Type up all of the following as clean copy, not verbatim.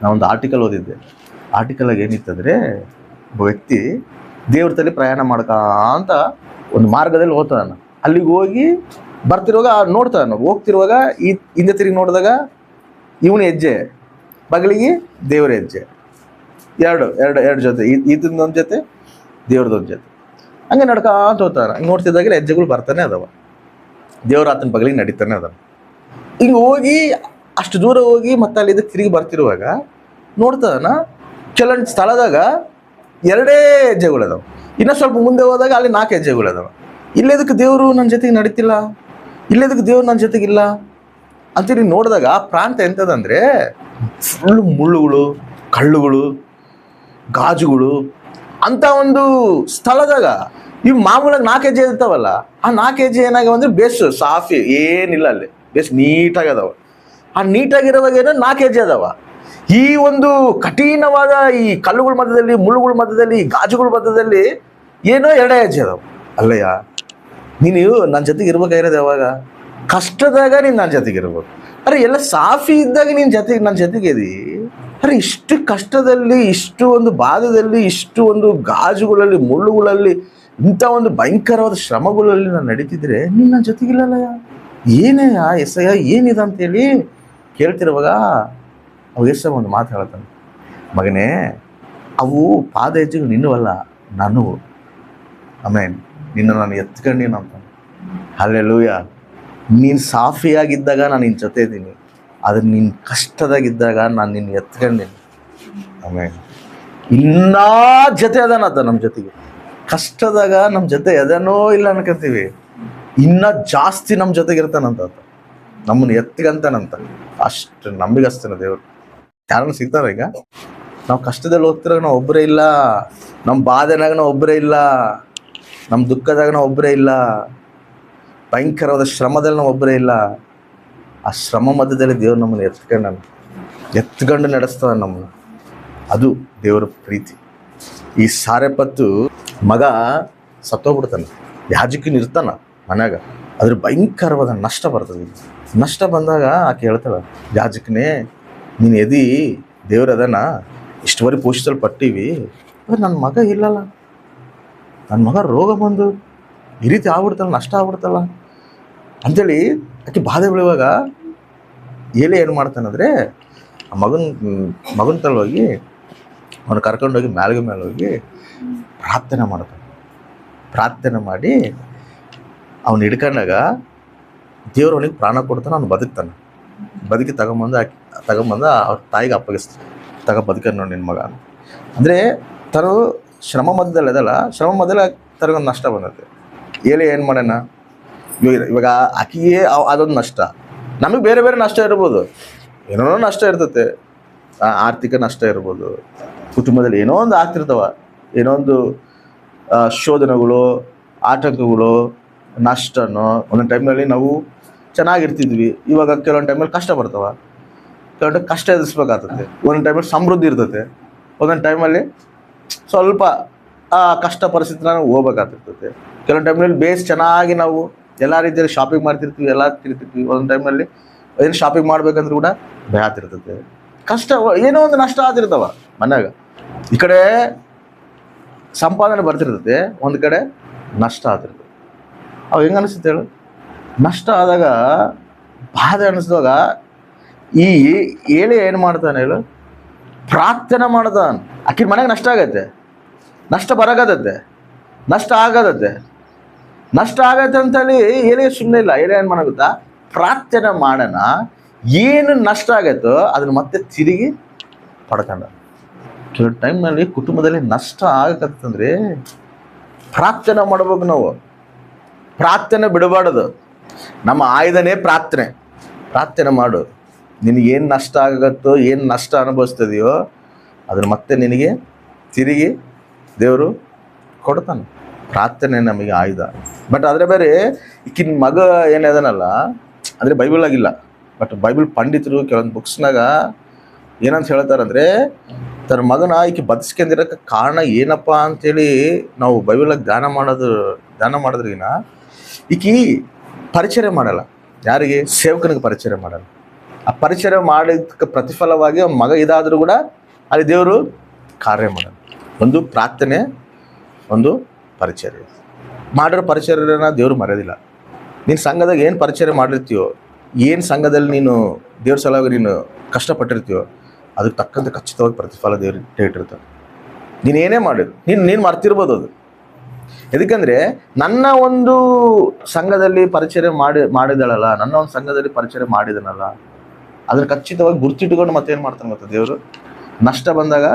ನಾವೊಂದು ಆರ್ಟಿಕಲ್ ಓದಿದ್ದೆ. ಆರ್ಟಿಕಲಾಗಿ ಏನಿತ್ತಂದರೆ, ಒಬ್ಬ ವ್ಯಕ್ತಿ ದೇವ್ರ ತಲೆ ಪ್ರಯಾಣ ಅಂತ ಒಂದು ಮಾರ್ಗದಲ್ಲಿ ಹೋಗ್ತಾನ. ಅಲ್ಲಿಗೆ ಹೋಗಿ ಬರ್ತಿರುವಾಗ ನೋಡ್ತಾನ, ಹೋಗ್ತಿರುವಾಗ ಹಿಂದೆ ತಿರುಗಿ ನೋಡಿದಾಗ ಇವನ ಹೆಜ್ಜೆ ಬಗಲಿಗೆ ದೇವ್ರ ಹೆಜ್ಜೆ, ಎರಡು ಜೊತೆ, ಇದೊಂದು ಜೊತೆ ದೇವ್ರದೊಂದು ಜೊತೆ, ಹಂಗೆ ನಡ್ಕೊಂತ ಹೋಗ್ತಾನೆ. ಹಂಗೆ ನೋಡ್ತಿದ್ದಾಗಲೇ ಹೆಜ್ಜೆಗಳು ಬರ್ತಾನೆ ಅದಾವ, ದೇವ್ರ ಆತನ ಬಗಲಿಗೆ ನಡೀತಾನೆ ಅದಾವ. ಹಿಂಗೆ ಹೋಗಿ ಅಷ್ಟು ದೂರ ಹೋಗಿ ಮತ್ತೆ ಅಲ್ಲಿಂದ ತಿರುಗಿ ಬರ್ತಿರುವಾಗ ನೋಡ್ತಾನ, ಕೆಲವೊಂದು ಸ್ಥಳದಾಗ 2 ಹೆಜ್ಜೆಗಳದಾವ. ಇನ್ನೂ ಸ್ವಲ್ಪ ಮುಂದೆ ಹೋದಾಗ ಅಲ್ಲಿ 4 ಹೆಜ್ಜೆಗಳದಾವ. ಇಲ್ಲೇದಕ್ಕೆ ದೇವರು ನನ್ನ ಜೊತೆಗೆ ನಡೀತಿಲ್ಲ, ಇಲ್ಲೇದಕ್ಕೆ ದೇವ್ರು ನನ್ನ ಜೊತೆಗಿಲ್ಲ ಅಂತೇಳಿ ನೋಡಿದಾಗ ಆ ಪ್ರಾಂತ ಎಂಥದಂದರೆ ಫುಲ್ಲು ಮುಳ್ಳುಗಳು, ಕಳ್ಳುಗಳು, ಗಾಜುಗಳು ಅಂತ ಒಂದು ಸ್ಥಳದಾಗ ಇವು ಮಾಮೂಲಾಗಿ 4 ಹೆಜ್ಜೆ ಇರ್ತಾವಲ್ಲ, ಆ 4 ಹೆಜ್ಜೆ ಏನಾಗ್ಯಾವ ಅಂದರೆ ಬೇಸ್ ಸಾಫಿ ಏನಿಲ್ಲ, ಅಲ್ಲಿ ಬೇಸ್ ನೀಟಾಗಿ ಅದಾವ. ಆ ನೀಟಾಗಿರುವಾಗ ಏನೋ 4 ಹೆಜ್ಜೆ ಅದಾವ. ಈ ಒಂದು ಕಠಿಣವಾದ ಈ ಕಲ್ಲುಗಳ ಮಧ್ಯದಲ್ಲಿ, ಮುಳ್ಳುಗಳ ಮಧ್ಯದಲ್ಲಿ, ಗಾಜುಗಳ ಮಧ್ಯದಲ್ಲಿ ಏನೋ 2 ಹೆಜ್ಜೆ ಅದಾವ. ಅಲ್ಲಯ್ಯ, ನೀನು ನನ್ನ ಜೊತೆಗೆ ಇರ್ಬೇಕಾಗಿರೋದು ಯಾವಾಗ? ಕಷ್ಟದಾಗ ನೀನು ನನ್ನ ಜೊತೆಗೆ ಇರ್ಬೇಕು. ಅರೆ ಎಲ್ಲ ಸಾಫಿ ಇದ್ದಾಗ ನೀನು ನನ್ನ ಜೊತೆಗೆ ಇದಿ. ಅರೆ ಇಷ್ಟು ಕಷ್ಟದಲ್ಲಿ, ಇಷ್ಟು ಒಂದು ಬಾಧದಲ್ಲಿ, ಇಷ್ಟು ಒಂದು ಗಾಜುಗಳಲ್ಲಿ, ಮುಳ್ಳುಗಳಲ್ಲಿ, ಇಂಥ ಒಂದು ಭಯಂಕರವಾದ ಶ್ರಮಗಳಲ್ಲಿ ನಾನು ನಡೀತಿದ್ರೆ ನೀನು ನನ್ನ ಜೊತೆಗಿಲ್ಲಲ್ಲಯ್ಯ, ಏನೇಯ ಎಸಯ್ಯ ಏನಿದೆ ಅಂತೇಳಿ ಕೇಳ್ತಿರುವಾಗ ಅವು ಎಷ್ಟೋ ಒಂದು ಮಾತು ಹೇಳ್ತಾನೆ, ಮಗನೇ ಅವು ಪಾದ ಹೆಜ್ಜೆಗಳು ನಿನ್ನವಲ್ಲ, ನನ್ನವು. ಆಮೇಲೆ ನಿನ್ನ ನಾನು ಎತ್ಕೊಂಡೀನಿ ಅಂತ. ಹಲ್ಲೆಲೂಯಾ. ನೀನು ಸಾಫಿಯಾಗಿದ್ದಾಗ ನಾನು ನಿನ್ನ ಜೊತೆ ಇದ್ದೀನಿ, ಆದರೆ ನೀನು ಕಷ್ಟದಾಗಿದ್ದಾಗ ನಾನು ನಿನ್ನ ಎತ್ಕೊಂಡೀನಿ. ಆಮೇಲೆ ಇನ್ನೂ ಜೊತೆ ಅದಾನಂತ ನಮ್ಮ ಜೊತೆಗೆ. ಕಷ್ಟದಾಗ ನಮ್ಮ ಜೊತೆ ಎದನೋ ಇಲ್ಲ ಅನ್ಕೊಂತೀವಿ, ಇನ್ನೂ ಜಾಸ್ತಿ ನಮ್ಮ ಜೊತೆಗೆ ಇರ್ತಾನಂತ, ನಮ್ಮನ್ನು ಎತ್ಕೊಂತಾನಂತ. ಅಷ್ಟು ನಂಬಿಗಸ್ತನ ದೇವರು. ಯಾರನ್ನು ಸಿಗ್ತಾರ ಈಗ? ನಾವು ಕಷ್ಟದಲ್ಲಿ ಹೋಗ್ತಿರಾಗ ನಾವು ಒಬ್ಬರೇ ಇಲ್ಲ, ನಮ್ಮ ಬಾಧೆನಾಗ ನಾವು ಒಬ್ಬರೇ ಇಲ್ಲ, ನಮ್ಮ ದುಃಖದಾಗ ನಾವು ಒಬ್ಬರೇ ಇಲ್ಲ, ಭಯಂಕರವಾದ ಶ್ರಮದಲ್ಲಿ ನಾವು ಒಬ್ಬರೇ ಇಲ್ಲ. ಆ ಶ್ರಮ ಮಧ್ಯದಲ್ಲಿ ದೇವ್ರು ನಮ್ಮನ್ನು ಎತ್ಕೊಂಡು ನಡೆಸ್ತಾನೆ ನಮ್ಮನ್ನು. ಅದು ದೇವರ ಪ್ರೀತಿ. ಈ ಸಾರೆಪತ್ತು ಮಗ ಸತ್ತೋಗ್ಬಿಡ್ತಾನೆ, ಯಾಜಕನ ಇರ್ತಾನ ಮನ್ಯಾಗ, ಅದ್ರ ಭಯಂಕರವಾದ ನಷ್ಟ ಬರ್ತದೆ. ನಷ್ಟ ಬಂದಾಗ ಆಕೆ ಹೇಳ್ತಾಳೆ, ಯಾಜಕನೇ ನೀನು ಎದಿ ದೇವ್ರ ಅದನ್ನ ಇಷ್ಟುವರೆಗೆ ಪೋಷಿಸಲ್ಪಟ್ಟೀವಿ, ನನ್ನ ಮಗ ಇಲ್ಲಲ್ಲ, ನನ್ನ ಮಗ ರೋಗ ಬಂದು ಈ ರೀತಿ ಆಗ್ಬಿಡ್ತಲ್ಲ, ನಷ್ಟ ಆಗ್ಬಿಡ್ತಲ್ಲ ಅಂಥೇಳಿ ಆಕೆ ಬಾಧೆ ಬೀಳುವಾಗ ಏಲೆ ಏನು ಮಾಡ್ತಾನಂದರೆ, ಆ ಮಗನ ತಲುವಾಗಿ ಅವನು ಕರ್ಕೊಂಡೋಗಿ ಮೇಲೆ ಹೋಗಿ ಪ್ರಾರ್ಥನೆ ಮಾಡ್ತಾನೆ. ಪ್ರಾರ್ಥನೆ ಮಾಡಿ ಅವನು ಹಿಡ್ಕೊಂಡಾಗ ದೇವ್ರು ಅವನಿಗೆ ಪ್ರಾಣ ಕೊಡ್ತಾನೆ, ಅವನು ಬದುಕ್ತಾನೆ. ಬದುಕಿ ತಗೊಂಬಂದು ಅವ್ರ ತಾಯಿಗೆ ಅಪ್ಪಗಿಸ್ತಾನೆ, ಬದುಕ ನೋಡಿ ನಿನ್ನ ಮಗ ಅಂದರೆ. ತರು ಶ್ರಮ ಮಧ್ಯದಲ್ಲಿ ಅದಲ್ಲ, ಶ್ರಮ ಮಧ್ಯದಲ್ಲಿ ತರಗೊಂದು ನಷ್ಟ ಬಂದೈತೆ. ಏಲೆ ಏನು ಮಾಡೋಣ, ಇವಾಗ ಆಕೆಯೇ ಅದೊಂದು ನಷ್ಟ. ನಮಗೆ ಬೇರೆ ಬೇರೆ ನಷ್ಟ ಇರ್ಬೋದು, ಏನೋ ನಷ್ಟ ಇರ್ತೈತೆ, ಆರ್ಥಿಕ ನಷ್ಟ ಇರ್ಬೋದು, ಕುಟುಂಬದಲ್ಲಿ ಏನೋ ಒಂದು ಆಗ್ತಿರ್ತಾವ, ಏನೋ ಒಂದು ಶೋಧನೆಗಳು, ಆತಂಕಗಳು, ನಷ್ಟನೋ. ಒಂದೊಂದು ಟೈಮ್ನಲ್ಲಿ ನಾವು ಚೆನ್ನಾಗಿರ್ತಿದ್ವಿ, ಇವಾಗ ಕೆಲವೊಂದು ಟೈಮಲ್ಲಿ ಕಷ್ಟ ಬರ್ತಾವ, ಕೆಲವೊಂದು ಕಷ್ಟ ಎದುರಿಸ್ಬೇಕಾಗ್ತದೆ. ಒಂದೊಂದು ಟೈಮಲ್ಲಿ ಸಮೃದ್ಧಿ ಇರ್ತೈತೆ, ಒಂದೊಂದು ಟೈಮಲ್ಲಿ ಸ್ವಲ್ಪ ಕಷ್ಟ ಪರಿಸ್ಥಿತಿ ನಾವು ಹೋಗ್ಬೇಕಾಗ್ತಿರ್ತೈತೆ. ಕೆಲವೊಂದು ಟೈಮ್ನಲ್ಲಿ ಬೇಸ್ ಚೆನ್ನಾಗಿ ನಾವು ಎಲ್ಲ ರೀತಿಯಲ್ಲಿ ಶಾಪಿಂಗ್ ಮಾಡ್ತಿರ್ತೀವಿ, ಎಲ್ಲ ತಿರ್ತಿರ್ತೀವಿ. ಒಂದೊಂದು ಟೈಮಲ್ಲಿ ಏನು ಶಾಪಿಂಗ್ ಮಾಡ್ಬೇಕಂದ್ರೂ ಕೂಡ ಭಯ ಆಗ್ತಿರ್ತೈತೆ, ಕಷ್ಟ ಏನೋ ಒಂದು ನಷ್ಟ ಆಗ್ತಿರ್ತಾವ ಮನ್ಯಾಗ. ಈ ಕಡೆ ಸಂಪಾದನೆ ಬರ್ತಿರ್ತೈತೆ, ಒಂದು ಕಡೆ ನಷ್ಟ ಆಗ್ತಿರ್ತದೆ. ಅವು ಹೆಂಗೆ ಅನಿಸುತ್ತೆ ಹೇಳು? ನಷ್ಟ ಆದಾಗ ಬಾಧೆ ಅನ್ನಿಸಿದಾಗ ಈ ಏಳೆ ಏನು ಮಾಡ್ತಾನೆ ಹೇಳು? ಪ್ರಾರ್ಥನೆ ಮಾಡ್ತಾನೆ. ಆಕಿನ ಮನೆಗೆ ನಷ್ಟ ಆಗತ್ತೆ, ನಷ್ಟ ಬರಗತ್ತೆ, ನಷ್ಟ ಆಗತ್ತೆ ಅಂತೇಳಿ ಏನೇ ಸುಮ್ಮನೆ ಇಲ್ಲ. ಏನೇ ಏನು ಮಾಡೋಗುತ್ತಾ? ಪ್ರಾರ್ಥನೆ ಮಾಡೋಣ, ಏನು ನಷ್ಟ ಆಗತ್ತೋ ಅದನ್ನು ಮತ್ತೆ ತಿರುಗಿ ಪಡ್ಕೊಂಡ. ಕೆಲವು ಟೈಮ್ನಲ್ಲಿ ಕುಟುಂಬದಲ್ಲಿ ನಷ್ಟ ಆಗತ್ತಂದ್ರೆ ಪ್ರಾರ್ಥನೆ ಮಾಡ್ಬೇಕು ನಾವು. ಪ್ರಾರ್ಥನೆ ಬಿಡಬಾರ್ದು. ನಮ್ಮ ಆಯುಧನೇ ಪ್ರಾರ್ಥನೆ ಮಾಡು. ನಿನಗೇನು ನಷ್ಟ ಆಗತ್ತೋ, ಏನು ನಷ್ಟ ಅನುಭವಿಸ್ತದೆಯೋ ಅದನ್ನು ಮತ್ತೆ ನಿನಗೆ ತಿರುಗಿ ದೇವರು ಕೊಡ್ತಾನೆ. ಪ್ರಾರ್ಥನೆ ನಮಗೆ ಆಯುಧ. ಬಟ್ ಆದರೆ ಬೇರೆ ಈಕಿನ ಮಗ ಏನದನಲ್ಲ ಅಂದರೆ ಬೈಬಲ್ ಆಗಿಲ್ಲ, ಬಟ್ ಬೈಬಲ್ ಪಂಡಿತರು ಕೆಲವೊಂದು ಬುಕ್ಸ್ನಾಗ ಏನಂತ ಹೇಳ್ತಾರಂದರೆ, ತನ್ನ ಮಗನ ಈಕೆ ಬದುಸ್ಕೊಂಡಿರೋಕ್ಕೆ ಕಾರಣ ಏನಪ್ಪ ಅಂಥೇಳಿ ನಾವು ಬೈಬಲಾಗಿ ಧ್ಯಾನ ಮಾಡೋದ್ರಿಗಿನ ಈಕಿ ಪರಿಚಯ ಮಾಡಲ್ಲ. ಯಾರಿಗೆ? ಸೇವಕನಿಗೆ ಪರಿಚಯ ಮಾಡಲ್ಲ. ಆ ಪರಿಚಯ ಮಾಡಿದ ಪ್ರತಿಫಲವಾಗಿ ಅವ್ನ ಮಗ ಇದಾದರೂ ಕೂಡ ಅಲ್ಲಿ ದೇವರು ಕಾರ್ಯ ಮಾಡೋದು. ಒಂದು ಪ್ರಾರ್ಥನೆ, ಒಂದು ಪರಿಚರ್ಯ. ಮಾಡಿರೋ ಪರಿಚರ್ಯನ ದೇವರು ಮರೆಯೋದಿಲ್ಲ. ನೀನು ಸಂಘದಾಗ ಏನು ಪರಿಚರ್ಯ ಮಾಡಿರ್ತೀಯೋ, ಏನು ಸಂಘದಲ್ಲಿ ನೀನು ದೇವ್ರ ಸಲುವಾಗಿ ನೀನು ಕಷ್ಟಪಟ್ಟಿರ್ತೀಯೋ ಅದಕ್ಕೆ ತಕ್ಕಂತೆ ಖಚಿತವಾಗಿ ಪ್ರತಿಫಲ ದೇವ್ರು ಇಟ್ಟಿರ್ತಾನೆ. ನೀನೇನೇ ಮಾಡಿರು, ನೀನು ಮರ್ತಿರ್ಬೋದು ಅದು. ಎದಕ್ಕಂದರೆ ನನ್ನ ಒಂದು ಸಂಘದಲ್ಲಿ ಪರಿಚರ್ಯ ಮಾಡಿದಳಲ್ಲ, ನನ್ನ ಒಂದು ಸಂಘದಲ್ಲಿ ಪರಿಚರ್ಯ ಮಾಡಿದನಲ್ಲ, ಅದನ್ನು ಖಚಿತವಾಗಿ ಗುರ್ತಿಟ್ಕೊಂಡು ಮತ್ತೇನು ಮಾಡ್ತಾನೆ ಗೊತ್ತಾ ದೇವರು? ನಷ್ಟ ಬಂದಾಗ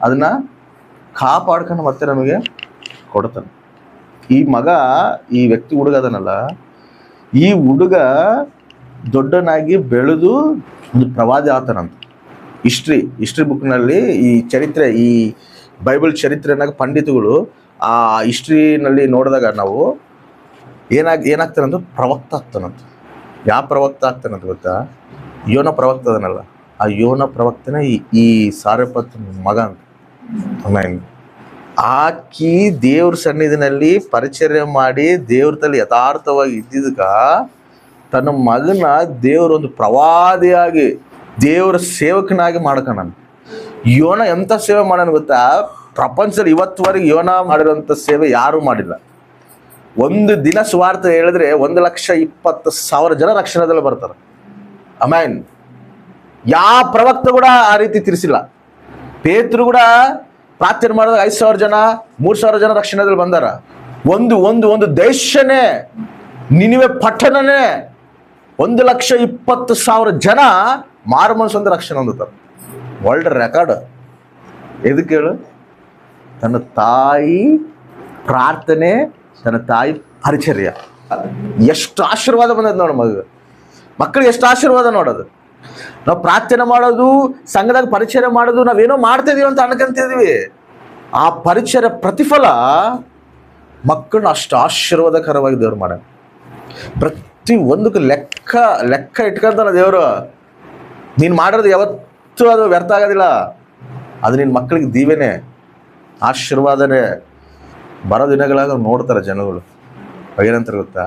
ಅದನ್ನು ಕಾಪಾಡ್ಕೊಂಡು ಮತ್ತೆ ನಮಗೆ ಕೊಡ್ತಾನೆ. ಈ ಮಗ, ಈ ವ್ಯಕ್ತಿ ಹುಡುಗ ಅದನಲ್ಲ, ಈ ಹುಡುಗ ದೊಡ್ಡನಾಗಿ ಬೆಳೆದು ಒಂದು ಪ್ರವಾದಿ ಆತನಂತ. ಹಿಸ್ಟ್ರಿ ಬುಕ್ನಲ್ಲಿ ಈ ಚರಿತ್ರೆ, ಈ ಬೈಬಲ್ ಚರಿತ್ರೆನಾಗ ಪಂಡಿತಗಳು ಆ ಹಿಸ್ಟ್ರಿನಲ್ಲಿ ನೋಡಿದಾಗ ನಾವು ಏನಾಗ್ತಾನಂತ ಪ್ರವಕ್ತ ಆಗ್ತಾನಂತ. ಯಾವ ಪ್ರವಕ್ತ ಆಗ್ತಾನಂತ ಗೊತ್ತಾ? ಯೋನ ಪ್ರವಕ್ತ ಅದನಲ್ಲ, ಆ ಯೋನ ಪ್ರವಕ್ತನೇ ಈ ಸಾರೆಪತ್ ಮಗ ಅಂತ. ಆಕಿ ದೇವ್ರ ಸನ್ನಿಧಿನಲ್ಲಿ ಪರಿಚರ್ಯ ಮಾಡಿ ದೇವ್ರ ತಲೆ ಯಥಾರ್ಥವಾಗಿ ಇದ್ದಿದ್ದಕ್ಕ ತನ್ನ ಮಗನ ದೇವರೊಂದು ಪ್ರವಾದಿಯಾಗಿ ದೇವರ ಸೇವಕನಾಗಿ ಮಾಡ್ಕೊಂಡ. ಯೋನ ಎಂಥ ಸೇವೆ ಮಾಡೋಣ ಗೊತ್ತಾ? ಪ್ರಪಂಚದಲ್ಲಿ ಇವತ್ತುವರೆಗೆ ಯೋನ ಮಾಡಿರೋಂಥ ಸೇವೆ ಯಾರೂ ಮಾಡಿಲ್ಲ. ಒಂದು ದಿನ ಸುವಾರ್ತೆ ಹೇಳಿದ್ರೆ 1,20,000 ಜನ ರಕ್ಷಣೆದಲ್ಲಿ ಬರ್ತಾರೆ. ಆಮೇನ್. ಯಾವ ಪ್ರವಕ್ತ ಕೂಡ ಆ ರೀತಿ ತಿರ್ಸಿಲ್ಲ. ಪೇತರು ಕೂಡ ಪ್ರಾರ್ಥನೆ ಮಾಡಿದಾಗ 5,000 ಜನ 3,000 ಜನ ರಕ್ಷಣೆದಲ್ಲಿ ಬಂದಾರ. ಒಂದು ದೇಶನೇ, ನಿನಿವೆ ಪಟ್ಟಣನೇ 1,20,000 ಜನ ಮಾರುಮನಸ್ಸೊಂದು ರಕ್ಷಣೆ ಹೊಂದುತ್ತಾರೆ. World record. ಎದಕ್ಕೆ ಹೇಳು? ತನ್ನ ತಾಯಿ ಪ್ರಾರ್ಥನೆ, ತನ್ನ ತಾಯಿ ಪರಿಚರ್ಯ. ಎಷ್ಟು ಆಶೀರ್ವಾದ ಬಂದದ್ದು ನೋಡು ಮಕ್ಕಳಿಗೆ, ಎಷ್ಟು ಆಶೀರ್ವಾದ ನೋಡೋದು. ನಾವು ಪ್ರಾರ್ಥನೆ ಮಾಡೋದು, ಸಂಘದಾಗ ಪರಿಚಯ ಮಾಡೋದು, ನಾವೇನೋ ಮಾಡ್ತಾ ಇದೀವಿ ಅಂತ ಅನ್ಕೊಂತಿದೀವಿ. ಆ ಪರಿಚಯ ಪ್ರತಿಫಲ ಮಕ್ಕಳನ್ನ ಅಷ್ಟು ಆಶೀರ್ವಾದಕರವಾಗಿ ದೇವ್ರು ಮಾಡ. ಪ್ರತಿ ಒಂದಕ್ಕೂ ಲೆಕ್ಕ ಇಟ್ಕೊಂತಾನ ದೇವರು. ನೀನು ಮಾಡೋದು ಯಾವತ್ತೂ ಅದು ವ್ಯರ್ಥ ಆಗೋದಿಲ್ಲ. ಅದು ನಿನ್ನ ಮಕ್ಕಳಿಗೆ ದೀವೆನೆ, ಆಶೀರ್ವಾದನೆ. ಬರೋ ದಿನಗಳಾಗ ನೋಡ್ತಾರೆ ಜನಗಳು. ಏನಂತಾರೆ ಗೊತ್ತಾ?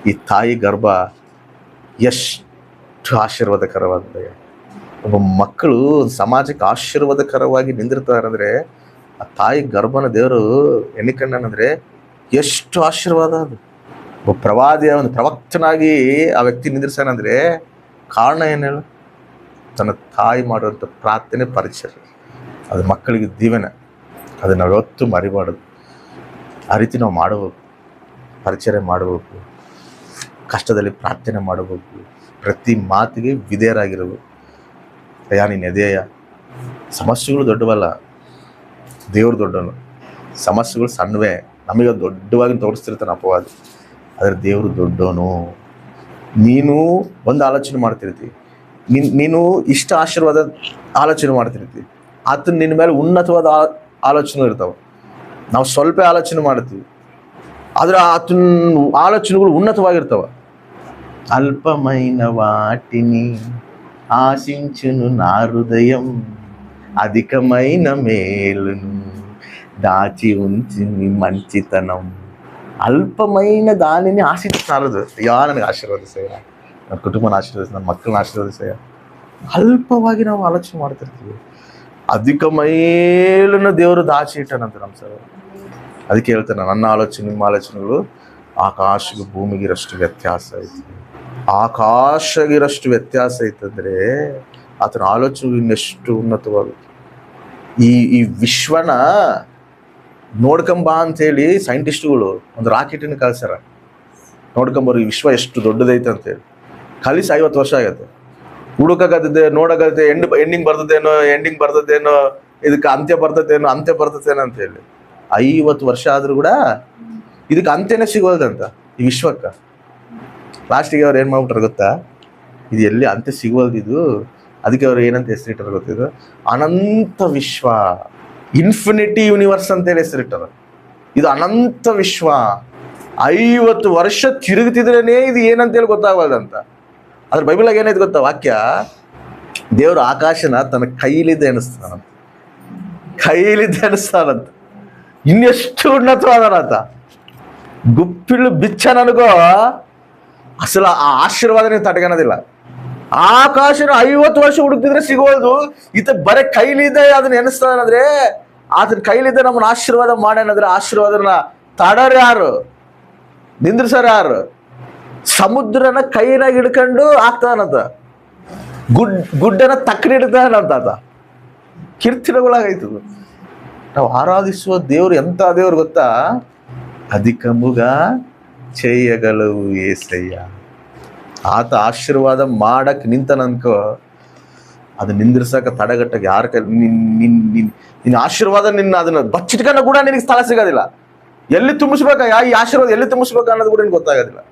ಈ ತಾಯಿ ಗರ್ಭ ಎಷ್ಟು ಆಶೀರ್ವಾದಕರವಾದ. ಒಬ್ಬ ಮಕ್ಕಳು ಸಮಾಜಕ್ಕೆ ಆಶೀರ್ವಾದಕರವಾಗಿ ನಿಂದಿರ್ತಾರೆ ಅಂದರೆ ಆ ತಾಯಿ ಗರ್ಭನ ದೇವರು ಎಣಿಕೊಂಡಂದ್ರೆ ಎಷ್ಟು ಆಶೀರ್ವಾದ ಅದು. ಒಬ್ಬ ಪ್ರವಾದಿಯ ಒಂದು ಪ್ರವಕ್ತನಾಗಿ ಆ ವ್ಯಕ್ತಿ ನಿಂದಿರ್ಸಾನಂದ್ರೆ ಕಾರಣ ಏನು ಹೇಳು? ತನ್ನ ತಾಯಿ ಮಾಡುವಂಥ ಪ್ರಾರ್ಥನೆ, ಪರಿಚಯ, ಅದು ಮಕ್ಕಳಿಗೆ ದೀವೆನ. ಅದು ನಾವು ಯಾವತ್ತೂ ಮರಿಬಾರ್ದು. ಆ ರೀತಿ ನಾವು ಮಾಡಬೇಕು, ಪರಿಚಯ ಮಾಡಬೇಕು, ಕಷ್ಟದಲ್ಲಿ ಪ್ರಾರ್ಥನೆ ಮಾಡಬೇಕು, ಪ್ರತಿ ಮಾತಿಗೆ ವಿಧೇಯರಾಗಿರಬೇಕು. ಅಯ್ಯ ನೀನು ಎದೆಯ. ಸಮಸ್ಯೆಗಳು ದೊಡ್ಡವಲ್ಲ, ದೇವ್ರು ದೊಡ್ಡವನು. ಸಮಸ್ಯೆಗಳು ಸಣ್ಣವೇ, ನಮಗೆ ದೊಡ್ಡವಾಗಿ ತೋರಿಸ್ತಿರ್ತಾನೆ ಅಪವಾದ. ಆದರೆ ದೇವರು ದೊಡ್ಡವನು. ನೀನು ಒಂದು ಆಲೋಚನೆ ಮಾಡ್ತಿರ್ತೀವಿ, ನೀನು ಇಷ್ಟ ಆಶೀರ್ವಾದ ಆಲೋಚನೆ ಮಾಡ್ತಿರ್ತೀವಿ. ಆತನ ನಿನ್ನ ಮೇಲೆ ಉನ್ನತವಾದ ಆಲೋಚನೆ ಇರ್ತಾವೆ. ನಾವು ಸ್ವಲ್ಪ ಆಲೋಚನೆ ಮಾಡ್ತೀವಿ, ಆದರೆ ಆತನ ಆಲೋಚನೆಗಳು ಉನ್ನತವಾಗಿರ್ತಾವೆ. అల్పమైన వాటిని ఆశించును నా హృదయం, అధికమైన మేలును దాచి ఉంచి మంచితనం. అల్పమైన దానిని ఆశిస్తున్నారు. అయ్యా ನನಗೆ ಆಶೀರ್ವಾದಿಸಯ್ಯ, ನನ್ನ ಕುಟುಂಬನ ಆಶೀರ್ವದಿಸ, ನನ್ನ ಮಕ್ಕಳನ್ನ ಆಶೀರ್ವದಿಸಯ್ಯ. ಅಲ್ಪವಾಗಿ ನಾವು ಆಲೋಚನೆ ಮಾಡ್ತಿರ್ತೀವಿ. ಅಧಿಕ ಮೇಲನ್ನು ದೇವರು ದಾಚಿ ಇಟ್ಟನಂತ ನಮ್ಮ ಸರ್. ಅದಕ್ಕೆ ಹೇಳ್ತಾನೆ, ನನ್ನ ಆಲೋಚನೆ ನಿಮ್ಮ ಆಲೋಚನೆಗಳು ಆಕಾಶಕ್ಕೆ ಭೂಮಿಗಿರಷ್ಟು ವ್ಯತ್ಯಾಸ ಐತಿ. ಆಕಾಶಗಿರಷ್ಟು ವ್ಯತ್ಯಾಸ ಐತಂದ್ರೆ ಆತನ ಆಲೋಚನೆ ಇನ್ನೆಷ್ಟು ಉನ್ನತವಾಗುತ್ತೆ. ಈ ವಿಶ್ವನ ನೋಡ್ಕೊಂಬಾ ಅಂತೇಳಿ ಸೈಂಟಿಸ್ಟ್ಗಳು ಒಂದು ರಾಕೆಟನ್ನು ಕಳಿಸ್ಯಾರ. ನೋಡ್ಕೊಂಬರು ಈ ವಿಶ್ವ ಎಷ್ಟು ದೊಡ್ಡದೈತೆ ಅಂತೇಳಿ. ಕಲಿಸಿ 50 ವರ್ಷ ಆಗತ್ತೆ. ಹುಡುಕಾಗತ್ತೆ, ನೋಡಕತ್ತೆ, ಎಂಡಿಂಗ್ ಬರ್ತದೇನೋ, ಇದಕ್ಕೆ ಅಂತ್ಯ ಬರ್ತದೇನೋ ಅಂತೇಳಿ 50 ವರ್ಷ ಆದರೂ ಕೂಡ ಇದಕ್ಕೆ ಅಂತ್ಯನೇ ಸಿಗೋಲ್ದಂತ ಈ ವಿಶ್ವಕ್ಕೆ. ಲಾಸ್ಟಿಗೆ ಅವ್ರು ಏನು ಮಾಡ್ಬಿಟ್ರೆ ಗೊತ್ತಾ? ಇದು ಎಲ್ಲಿ ಅಂತ್ಯ ಸಿಗೋಲ್ದಿದು, ಅದಕ್ಕೆ ಅವ್ರು ಏನಂತ ಹೆಸರಿಟ್ಟಾರ ಗೊತ್ತಿದ್ದು? ಅನಂತ ವಿಶ್ವ, ಇನ್ಫಿನಿಟಿ ಯೂನಿವರ್ಸ್ ಅಂತೇಳಿ ಹೆಸರಿಟ್ಟಾರ. ಇದು ಅನಂತ ವಿಶ್ವ. 50 ವರ್ಷ ತಿರುಗ್ತಿದ್ರೇನೆ ಇದು ಏನಂತೇಳಿ ಗೊತ್ತಾಗಲ್ದಂತ. ಅದ್ರ ಬೈಬಲಾಗ ಏನೈತೆ ಗೊತ್ತಾ ವಾಕ್ಯ? ದೇವ್ರ ಆಕಾಶನ ತನ್ನ ಕೈಲಿದ್ದ ಎಣಿಸ್ತಾನಂತ. ಇನ್ನೆಷ್ಟು ಉನ್ನತವಾದನಂತ. ಗುಪ್ಪಿಳು ಬಿಚ್ಚ ನನಗೋ ಅಸಲ ಆ ಆಶೀರ್ವಾದ ನೀವು ತಟಗನೋದಿಲ್ಲ. ಆಕಾಶನ 50 ವರ್ಷ ಹುಡುಕ್ತಿದ್ರೆ ಸಿಗೋದು, ಈತ ಬರೀ ಕೈಲಿದ್ದೆ ಅದನ್ನ ಎನಿಸ್ತಾನಂದ್ರೆ, ಆತನ ಕೈಲಿದ್ದ ನಮ್ಮನ್ನ ಆಶೀರ್ವಾದ ಮಾಡ್ಯಾನಂದ್ರೆ ಆಶೀರ್ವಾದನ ತಡೋರು ಯಾರು, ನಿಂದ್ರಿಸೋರು ಯಾರು? ಸಮುದ್ರನ ಕೈನಾಗ ಹಿಡ್ಕೊಂಡು ಆಗ್ತಾನಂತ, ಗುಡ್ಡನ ತಕ್ಕಡಿ ಹಿಡ್ತಾನಂತ. ಕೀರ್ತನೆಗಳಾಗೈತದ. ನಾವು ಆರಾಧಿಸುವ ದೇವ್ರು ಎಂತ ದೇವ್ರು ಗೊತ್ತಾ? ಅಧಿಕ ಮುಗ చేయగలవు ಏಸಯ್ಯ. ಆತ ಆಶೀರ್ವಾದ ಮಾಡಕ್ ನಿಂತನನ್ಕೋ, ಅದು ನಿಂದ್ರಿಸಕ ತಡೆಗಟ್ಟಕ್ಕೆ ಯಾರ ಕೈ? ನಿನ್ನ ಆಶೀರ್ವಾದ ಅದನ್ನ ಬಚ್ಚಿಟ್ಕೊಂಡ ಕೂಡ ನಿನಗೆ ಸ್ಥಳ ಸಿಗೋದಿಲ್ಲ. ಎಲ್ಲಿ ತುಂಬಿಸ್ಬೇಕ, ಈ ಆಶೀರ್ವಾದ ಎಲ್ಲಿ ತುಂಬಿಸ್ಬೇಕು ಅನ್ನೋದು ಕೂಡ ನಿನ್ಗೆ ಗೊತ್ತಾಗೋದಿಲ್ಲ.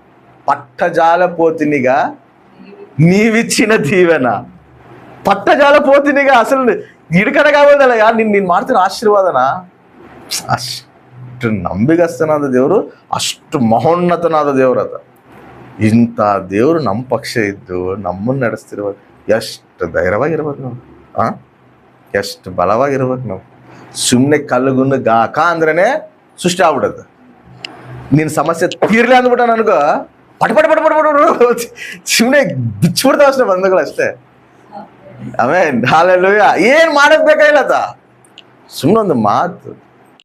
పట్టజాల పోతినిగా నీవిచ్చిన దీవెన. పట్టజాల పోతినిగా అసలు ఇడకన కావదಲ್ಲ ಯಾರು ನೀನ್ ಮಾಡ್ತಿರೋ ಆಶೀರ್ವಾದನ. ಅಷ್ಟು ನಂಬಿಗಸ್ತನಾದ ದೇವರು, ಅಷ್ಟು ಮಹೋನ್ನತನಾದ ದೇವ್ರದ. ಇಂಥ ದೇವರು ನಮ್ಮ ಪಕ್ಷ ಇದ್ದು ನಮ್ಮನ್ನು ನಡೆಸ್ತಿರುವಾಗ ಎಷ್ಟು ಧೈರ್ಯವಾಗಿರ್ಬೇಕು ನಾವು, ಎಷ್ಟು ಬಲವಾಗಿರ್ಬೇಕು ನಾವು. ಸುಮ್ಮನೆ ಕಲ್ಲುಗುನ್ನು ಗಾಕ ಅಂದ್ರೇನೆ ಸೃಷ್ಟಿ ಆಗ್ಬಿಡೋದು. ನಿನ್ನ ಸಮಸ್ಯೆ ತೀರ್ಲಿ ಅಂದ್ಬಿಟ್ಟ ನನಗ ಪಟ ಪಟ ಪಟ ಪಟ ಪಟ ಸುಮ್ಮನೆ ಬಿಚ್ಚಿಬಿಡ್ತಾವ ಅಷ್ಟೇ ಬಂಧುಗಳು ಅಷ್ಟೇ. ಆಮೇಲೆ ಹಾಲೆಲೂಯಾ. ಏನ್ ಮಾಡಕ್ ಬೇಕಾಗಿಲ್ಲತ್ತ, ಸುಮ್ಮನೆ ಒಂದು ಮಾತು